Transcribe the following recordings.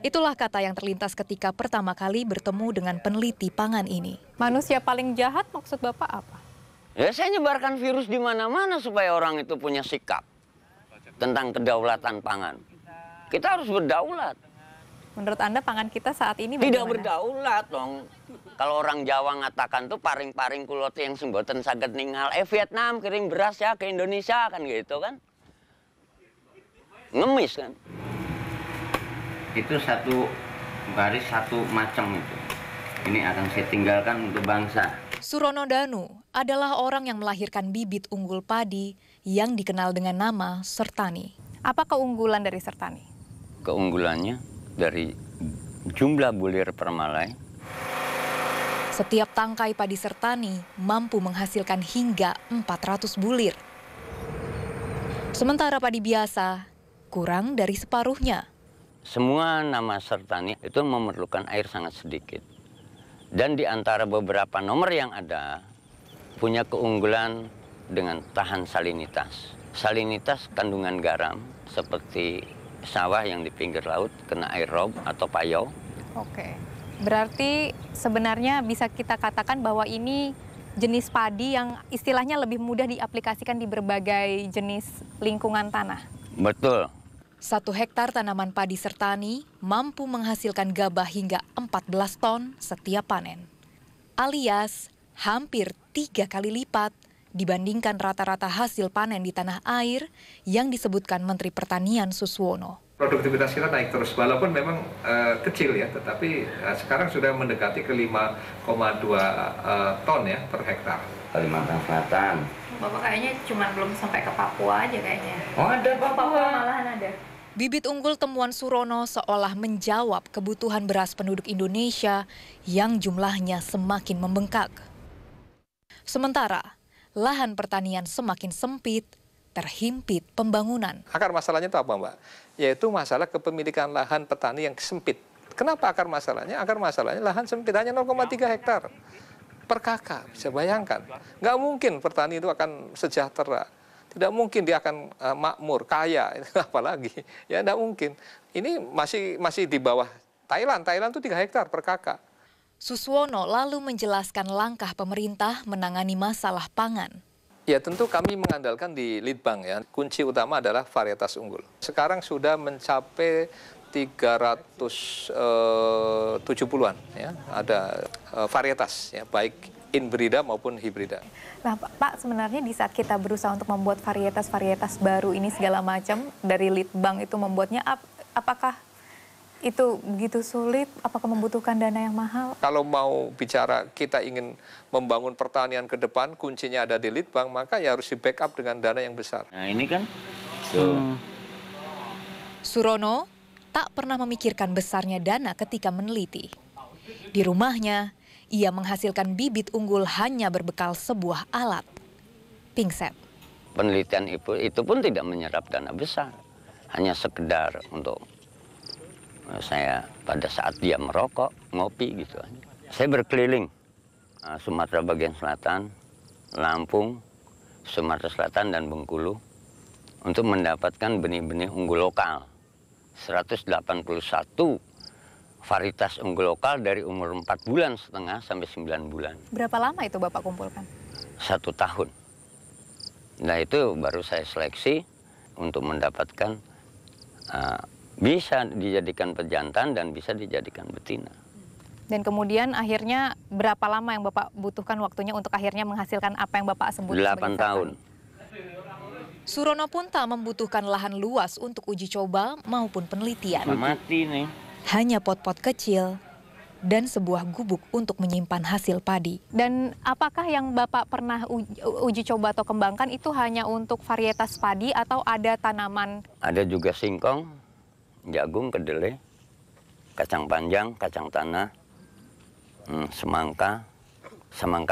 Itulah kata yang terlintas ketika pertama kali bertemu dengan peneliti pangan ini. Manusia paling jahat maksud Bapak apa? Ya saya nyebarkan virus di mana-mana supaya orang itu punya sikap tentang kedaulatan pangan. Kita harus berdaulat. Menurut Anda pangan kita saat ini bagaimana? Tidak berdaulat dong. Kalau orang Jawa ngatakan tuh paring-paring kulot yang semboten saged ningal. Vietnam kirim beras ya ke Indonesia kan gitu kan. Ngemis kan. Itu satu baris satu macam itu. Ini akan saya tinggalkan untuk bangsa. Surono Danu adalah orang yang melahirkan bibit unggul padi yang dikenal dengan nama Sertani. Apa keunggulan dari Sertani? Keunggulannya dari jumlah bulir permalai. Setiap tangkai padi Sertani mampu menghasilkan hingga 400 bulir. Sementara padi biasa kurang dari separuhnya. Semua nama Sertani itu memerlukan air sangat sedikit. Dan di antara beberapa nomor yang ada, punya keunggulan dengan tahan salinitas. Salinitas kandungan garam, seperti sawah yang di pinggir laut, kena air rob atau payau. Oke, berarti sebenarnya bisa kita katakan bahwa ini jenis padi yang istilahnya lebih mudah diaplikasikan di berbagai jenis lingkungan tanah. Betul. 1 hektar tanaman padi Sertani mampu menghasilkan gabah hingga 14 ton setiap panen. Alias hampir 3 kali lipat dibandingkan rata-rata hasil panen di tanah air yang disebutkan Menteri Pertanian Suswono. Produktivitas kita naik terus, walaupun memang kecil ya, tetapi sekarang sudah mendekati ke 5,2 ton ya per hektar. Kalimantan Selatan. Bapak kayaknya cuma belum sampai ke Papua aja kayaknya. Oh ada Papua malahan ada. Bibit unggul temuan Surono seolah menjawab kebutuhan beras penduduk Indonesia yang jumlahnya semakin membengkak. Sementara lahan pertanian semakin sempit, terhimpit pembangunan. Akar masalahnya itu apa, Mbak? Yaitu masalah kepemilikan lahan petani yang sempit. Kenapa akar masalahnya? Akar masalahnya lahan sempit, hanya 0,3 hektar per kakak. Bisa bayangkan, nggak mungkin petani itu akan sejahtera. Tidak mungkin dia akan makmur, kaya, apalagi. Ya tidak mungkin. Ini masih di bawah Thailand. Thailand itu 3 hektar per kakak. Suswono lalu menjelaskan langkah pemerintah menangani masalah pangan. Ya tentu kami mengandalkan di Litbang ya. Kunci utama adalah varietas unggul. Sekarang sudah mencapai 370-an ya. Ada varietas ya, baik inbrida maupun hibrida. Nah Pak, sebenarnya di saat kita berusaha untuk membuat varietas-varietas baru ini segala macam dari Litbang itu membuatnya, apakah itu begitu sulit? Apakah membutuhkan dana yang mahal? Kalau mau bicara kita ingin membangun pertanian ke depan, kuncinya ada di Litbang, maka ya harus di-backup dengan dana yang besar. Nah ini kan. Surono tak pernah memikirkan besarnya dana ketika meneliti. Di rumahnya, ia menghasilkan bibit unggul hanya berbekal sebuah alat, pingset. Penelitian itu pun tidak menyerap dana besar, hanya sekedar untuk saya pada saat dia merokok, ngopi gitu. Saya berkeliling Sumatera bagian selatan, Lampung, Sumatera Selatan dan Bengkulu untuk mendapatkan benih-benih unggul lokal. 181 varietas unggul lokal dari umur 4,5 bulan sampai 9 bulan. Berapa lama itu Bapak kumpulkan? 1 tahun. Nah itu baru saya seleksi untuk mendapatkan bisa dijadikan pejantan dan bisa dijadikan betina. Dan kemudian akhirnya berapa lama yang Bapak butuhkan waktunya untuk akhirnya menghasilkan apa yang Bapak sebut 8 tahun. Surono pun tak membutuhkan lahan luas untuk uji coba maupun penelitian. Mati nih. Hanya pot-pot kecil dan sebuah gubuk untuk menyimpan hasil padi. Dan apakah yang Bapak pernah uji coba atau kembangkan itu hanya untuk varietas padi atau ada tanaman? Ada juga singkong, jagung, kedelai, kacang panjang, kacang tanah, semangka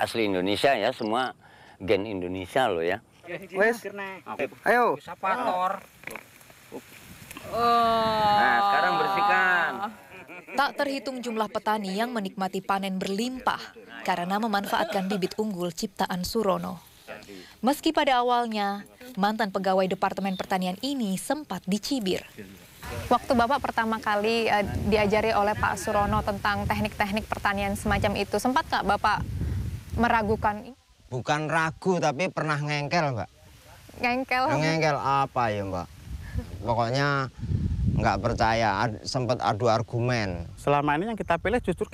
asli Indonesia ya, semua gen Indonesia loh ya. Wes, ayo. Nah, sekarang bersihkan. Tak terhitung jumlah petani yang menikmati panen berlimpah karena memanfaatkan bibit unggul ciptaan Surono. Meski pada awalnya, mantan pegawai Departemen Pertanian ini sempat dicibir. Waktu Bapak pertama kali diajari oleh Pak Surono tentang teknik-teknik pertanian semacam itu, sempat nggak Bapak meragukan? Bukan ragu, tapi pernah ngengkel, Mbak. Ngengkel? Ngengkel apa ya, Mbak? Pokoknya nggak percaya, sempat adu argumen. Selama ini yang kita pilih justru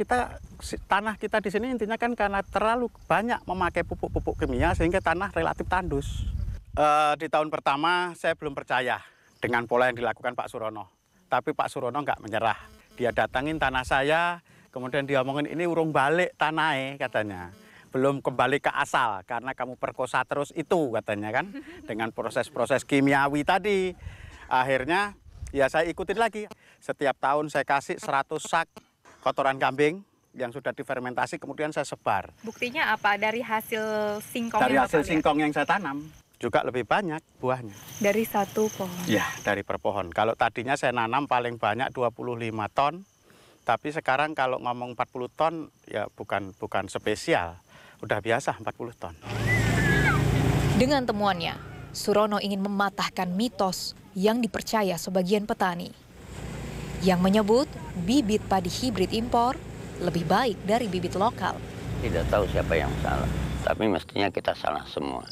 tanah kita di sini intinya kan karena terlalu banyak memakai pupuk-pupuk kimia sehingga tanah relatif tandus. Di tahun pertama saya belum percaya dengan pola yang dilakukan Pak Surono. Tapi Pak Surono nggak menyerah. Dia datangin tanah saya, kemudian dia ngomongin ini urung balik tanahnya katanya. Belum kembali ke asal karena kamu perkosa terus itu katanya kan. Dengan proses-proses kimiawi tadi. Akhirnya ya saya ikutin lagi. Setiap tahun saya kasih 100 sak kotoran kambing yang sudah difermentasi kemudian saya sebar. Buktinya apa? Dari hasil singkong Dari yang hasil Bapak singkong yang saya tanam. Juga lebih banyak buahnya. Dari satu pohon? Ya, dari per pohon. Kalau tadinya saya nanam paling banyak 25 ton, tapi sekarang kalau ngomong 40 ton, ya bukan spesial. Udah biasa 40 ton. Dengan temuannya, Surono ingin mematahkan mitos yang dipercaya sebagian petani, yang menyebut bibit padi hibrid impor lebih baik dari bibit lokal. Tidak tahu siapa yang salah, tapi mestinya kita salah semua.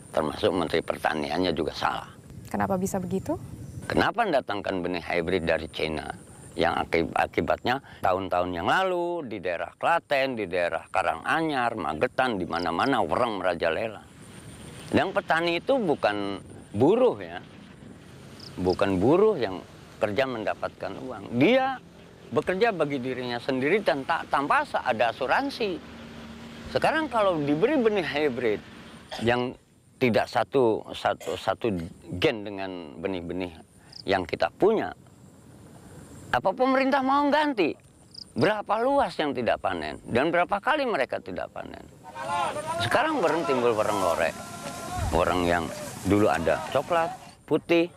Termasuk Menteri Pertaniannya juga salah. Kenapa bisa begitu? Kenapa mendatangkan benih hybrid dari China? Yang akibatnya tahun-tahun yang lalu di daerah Klaten, di daerah Karanganyar, Magetan, di mana-mana wereng merajalela. Dan petani itu bukan buruh ya. Bukan buruh yang kerja mendapatkan uang. Dia bekerja bagi dirinya sendiri dan tanpa ada asuransi. Sekarang kalau diberi benih hybrid yang tidak satu gen dengan benih-benih yang kita punya, apa pemerintah mau ganti? Berapa luas yang tidak panen dan berapa kali mereka tidak panen? Sekarang timbul wereng lorek, wereng yang dulu ada coklat, putih,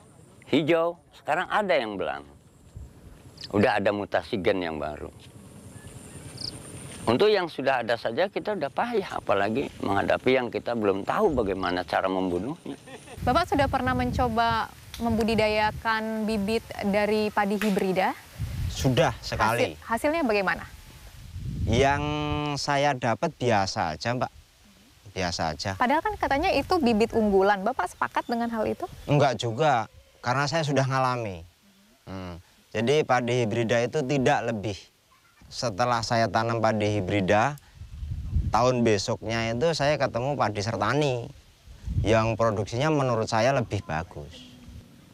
hijau, sekarang ada yang belang. Udah ada mutasi gen yang baru. Untuk yang sudah ada saja kita udah payah, apalagi menghadapi yang kita belum tahu bagaimana cara membunuhnya. Bapak sudah pernah mencoba membudidayakan bibit dari padi hibrida? Sudah sekali. Hasilnya bagaimana? Yang saya dapat biasa aja, Mbak. Biasa aja. Padahal kan katanya itu bibit unggulan. Bapak sepakat dengan hal itu? Enggak juga, karena saya sudah ngalami. Jadi padi hibrida itu tidak lebih. Setelah saya tanam padi hibrida, tahun besoknya itu saya ketemu padi sertani yang produksinya menurut saya lebih bagus.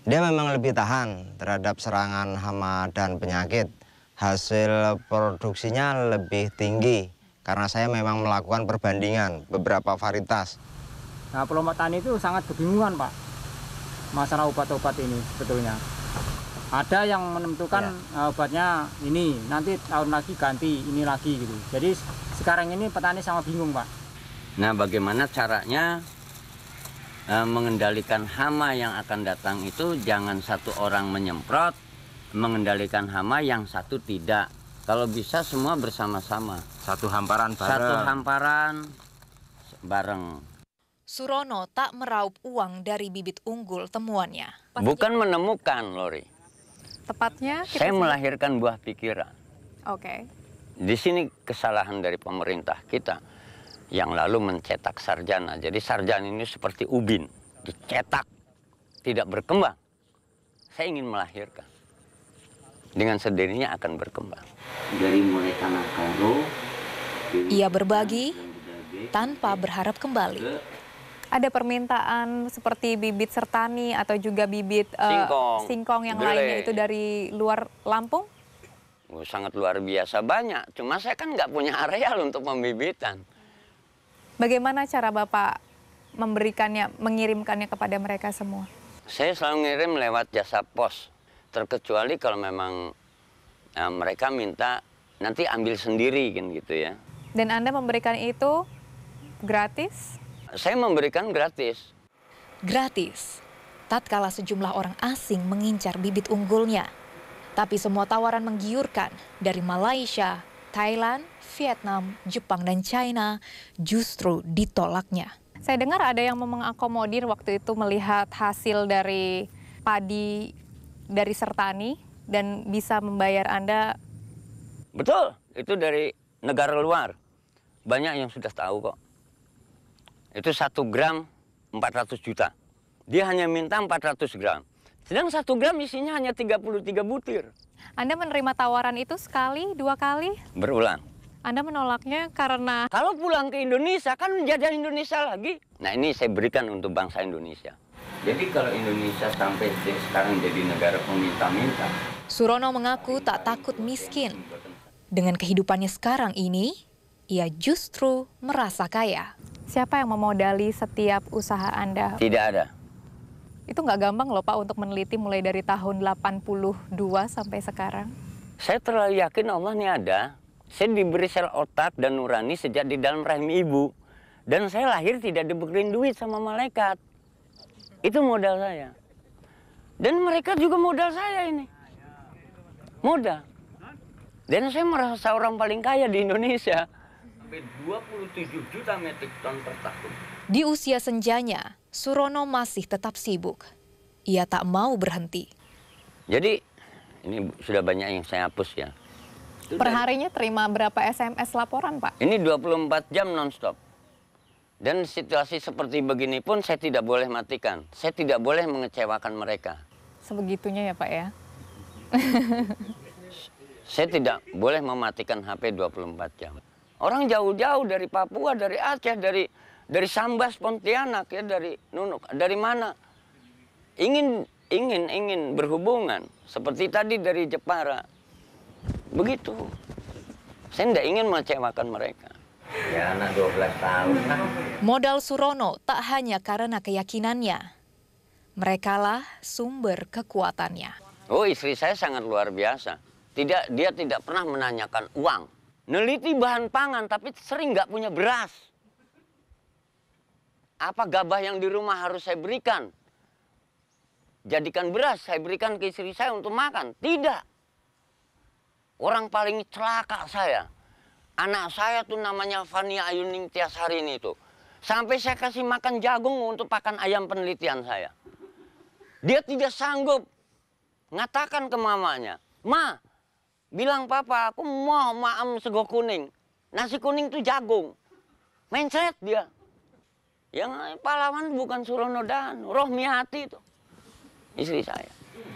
Dia memang lebih tahan terhadap serangan hama dan penyakit. Hasil produksinya lebih tinggi karena saya memang melakukan perbandingan beberapa varietas. Nah, pelompok tani itu sangat kebingungan, Pak, masalah obat-obat ini sebetulnya. Ada yang menentukan obatnya ini, nanti tahun lagi ganti ini lagi gitu. Jadi sekarang ini petani sangat bingung, Pak. Nah, bagaimana caranya mengendalikan hama yang akan datang itu jangan satu orang menyemprot, mengendalikan hama yang satu tidak. Kalau bisa semua bersama-sama. Satu hamparan bareng. Satu hamparan bareng. Surono tak meraup uang dari bibit unggul temuannya. Bukan menemukan, Lori. Tepatnya? Saya melahirkan buah pikiran. Oke. Di sini kesalahan dari pemerintah kita yang lalu mencetak sarjana. Jadi sarjana ini seperti ubin, dicetak, tidak berkembang. Saya ingin melahirkan. Dengan sendirinya akan berkembang. Dari mulai tanah karo. Ia berbagi tanpa berharap kembali. Ada permintaan seperti bibit sertani atau juga bibit singkong yang lainnya itu dari luar Lampung? Sangat luar biasa banyak. Cuma saya kan nggak punya areal untuk pembibitan. Bagaimana cara Bapak mengirimkannya kepada mereka semua? Saya selalu ngirim lewat jasa pos. Terkecuali kalau memang mereka minta nanti ambil sendiri kan gitu ya. Dan Anda memberikan itu gratis? Saya memberikan gratis. Gratis, tatkala sejumlah orang asing mengincar bibit unggulnya. Tapi semua tawaran menggiurkan dari Malaysia, Thailand, Vietnam, Jepang, dan China justru ditolaknya. Saya dengar ada yang mengakomodir waktu itu melihat hasil dari padi dari sertani dan bisa membayar Anda. Betul, itu dari negara luar. Banyak yang sudah tahu kok. Itu 1 gram 400 juta. Dia hanya minta 400 gram. Sedang 1 gram isinya hanya 33 butir. Anda menerima tawaran itu sekali, 2 kali? Berulang. Anda menolaknya karena Kalau pulang ke Indonesia kan menjajah Indonesia lagi. Nah ini saya berikan untuk bangsa Indonesia. Jadi kalau Indonesia sampai sekarang jadi negara peminta-minta. Surono mengaku tak takut miskin. Dengan kehidupannya sekarang ini, ia justru merasa kaya. siapa yang memodali setiap usaha Anda? Tidak ada. Itu nggak gampang loh Pak untuk meneliti mulai dari tahun 82 sampai sekarang. Saya terlalu yakin Allah ini ada. Saya diberi sel otak dan nurani sejak di dalam rahim ibu. Dan saya lahir tidak diberiin duit sama malaikat. Itu modal saya. Dan mereka juga modal saya ini. Modal. Dan saya merasa orang paling kaya di Indonesia. Sampai 27 juta metrik ton per tahun. Di usia senjanya, Surono masih tetap sibuk. Ia tak mau berhenti. Jadi ini sudah banyak yang saya hapus ya. Perharinya terima berapa SMS laporan Pak? Ini 24 jam non-stop. Dan situasi seperti begini pun saya tidak boleh matikan. Saya tidak boleh mengecewakan mereka. Sebegitunya ya Pak ya? Saya tidak boleh mematikan HP 24 jam. Orang jauh-jauh dari Papua, dari Aceh, dari Sambas, Pontianak, ya, dari Nunuk, dari mana? Ingin berhubungan. Seperti tadi dari Jepara. Begitu. Saya tidak ingin mengecewakan mereka. Ya, anak 12 tahun. Modal Surono tak hanya karena keyakinannya. Merekalah sumber kekuatannya. Oh, istri saya sangat luar biasa. Dia tidak pernah menanyakan uang. Neliti bahan pangan, tapi sering nggak punya beras. Apa gabah yang di rumah harus saya berikan? Jadikan beras, saya berikan ke istri saya untuk makan. Tidak. Orang paling celaka saya. Anak saya tuh namanya Fania Ayuning Tiasari ini tuh. Sampai saya kasih makan jagung untuk pakan ayam penelitian saya. Dia tidak sanggup ngatakan ke mamanya, "Ma, bilang papa, aku mau maam sego kuning. Nasi kuning itu jagung." Mencret dia. Yang pahlawan bukan Surono dan Rohmiati itu. Istri saya.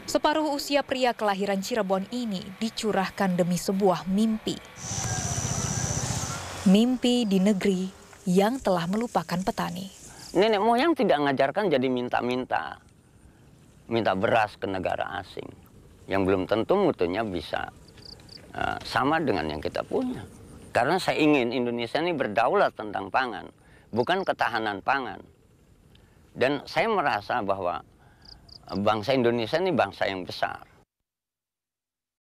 Separuh usia pria kelahiran Cirebon ini dicurahkan demi sebuah mimpi. Mimpi di negeri yang telah melupakan petani. Nenek moyang tidak mengajarkan jadi minta-minta. Minta beras ke negara asing. Yang belum tentu mutunya bisa sama dengan yang kita punya. Karena saya ingin Indonesia ini berdaulat tentang pangan. Bukan ketahanan pangan. Dan saya merasa bahwa bangsa Indonesia ini bangsa yang besar.